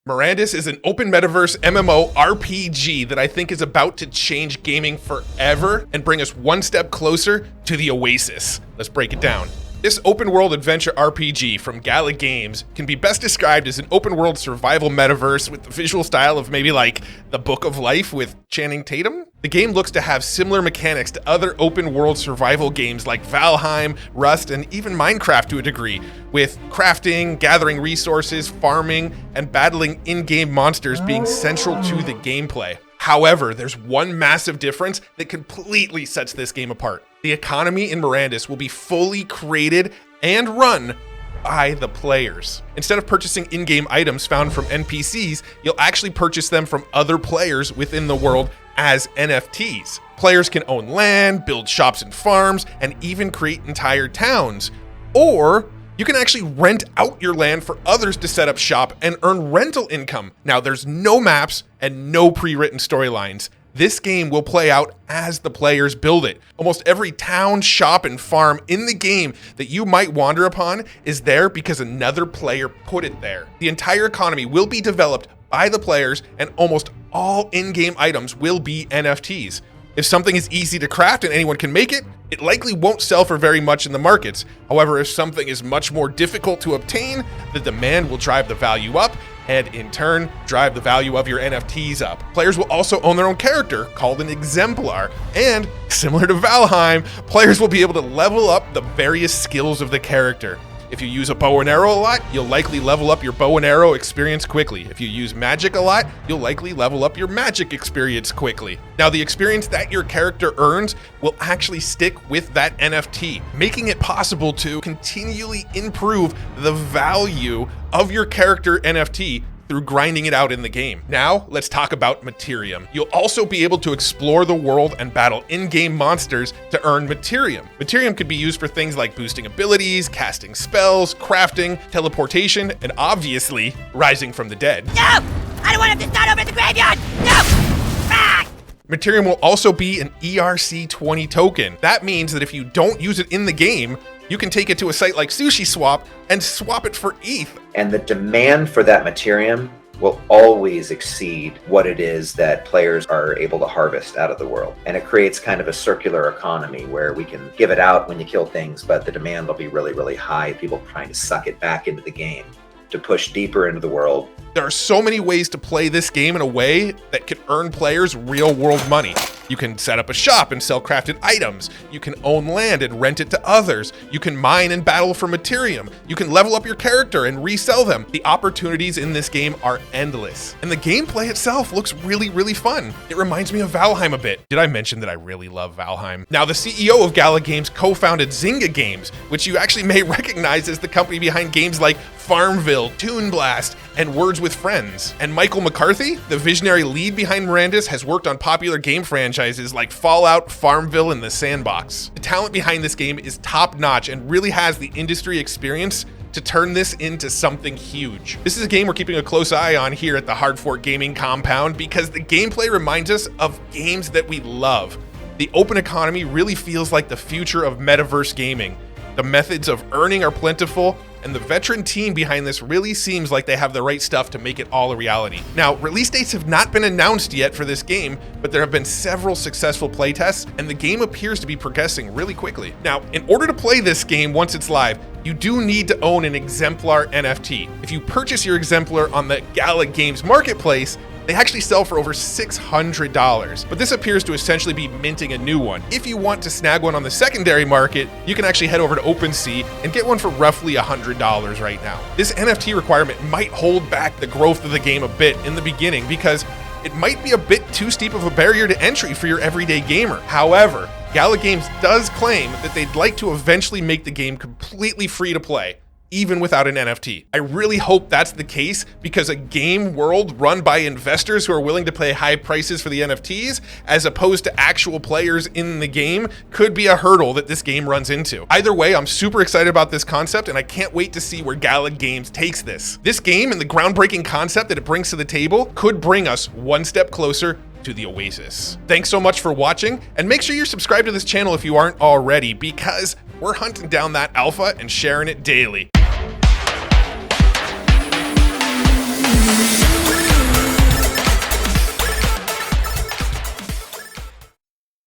Mirandus is an open metaverse MMORPG that I think is about to change gaming forever and bring us one step closer to the Oasis. Let's break it down. This open world adventure RPG from Gala Games can be best described as an open world survival metaverse with the visual style of maybe like the Book of Life with Channing Tatum. The game looks to have similar mechanics to other open world survival games like Valheim, Rust, and even Minecraft to a degree, with crafting, gathering resources, farming, and battling in-game monsters being central to the gameplay. However, there's one massive difference that completely sets this game apart. The economy in Mirandus will be fully created and run by the players. Instead of purchasing in-game items found from NPCs, you'll actually purchase them from other players within the world as NFTs. Players can own land, build shops and farms, and even create entire towns. Or you can actually rent out your land for others to set up shop and earn rental income. Now, there's no maps and no pre-written storylines. This game will play out as the players build it. Almost every town, shop, and farm in the game that you might wander upon is there because another player put it there. The entire economy will be developed by the players, and almost all in-game items will be NFTs. If something is easy to craft and anyone can make it, it likely won't sell for very much in the markets. However, if something is much more difficult to obtain, the demand will drive the value up, and in turn, drive the value of your NFTs up. Players will also own their own character, called an exemplar, and similar to Valheim, players will be able to level up the various skills of the character. If you use a bow and arrow a lot, you'll likely level up your bow and arrow experience quickly. If you use magic a lot, you'll likely level up your magic experience quickly. Now, the experience that your character earns will actually stick with that NFT, making it possible to continually improve the value of your character NFT through grinding it out in the game. Now, let's talk about Materium. You'll also be able to explore the world and battle in-game monsters to earn Materium. Materium could be used for things like boosting abilities, casting spells, crafting, teleportation, and obviously, rising from the dead. No! I don't want him to start over at the graveyard! No! Ah! Materium will also be an ERC20 token. That means that if you don't use it in the game, you can take it to a site like Sushi Swap and swap it for ETH. And the demand for that Materium will always exceed what it is that players are able to harvest out of the world. And it creates kind of a circular economy where we can give it out when you kill things, but the demand will be really, really high. People trying to suck it back into the game to push deeper into the world. There are so many ways to play this game in a way that can earn players real world money. You can set up a shop and sell crafted items. You can own land and rent it to others. You can mine and battle for Materium. You can level up your character and resell them. The opportunities in this game are endless. And the gameplay itself looks really, really fun. It reminds me of Valheim a bit. Did I mention that I really love Valheim? Now, the CEO of Gala Games co-founded Zynga Games, which you actually may recognize as the company behind games like Farmville, Toon Blast, and Words with Friends. And Michael McCarthy, the visionary lead behind Mirandus, has worked on popular game franchises like Fallout, Farmville, and The Sandbox. The talent behind this game is top-notch and really has the industry experience to turn this into something huge. This is a game we're keeping a close eye on here at the Hard Fork Gaming compound because the gameplay reminds us of games that we love. The open economy really feels like the future of metaverse gaming. The methods of earning are plentiful, and the veteran team behind this really seems like they have the right stuff to make it all a reality. Now, release dates have not been announced yet for this game, but there have been several successful playtests, and the game appears to be progressing really quickly. Now, in order to play this game once it's live, you do need to own an exemplar NFT. If you purchase your exemplar on the Gala Games marketplace, they actually sell for over $600, but this appears to essentially be minting a new one. If you want to snag one on the secondary market, you can actually head over to OpenSea and get one for roughly $100 right now. This NFT requirement might hold back the growth of the game a bit in the beginning because it might be a bit too steep of a barrier to entry for your everyday gamer. However, Gala Games does claim that they'd like to eventually make the game completely free to play, even without an NFT. I really hope that's the case because a game world run by investors who are willing to pay high prices for the NFTs as opposed to actual players in the game could be a hurdle that this game runs into. Either way, I'm super excited about this concept and I can't wait to see where Gala Games takes this. This game and the groundbreaking concept that it brings to the table could bring us one step closer to the Oasis. Thanks so much for watching, and make sure you're subscribed to this channel if you aren't already because we're hunting down that alpha and sharing it daily.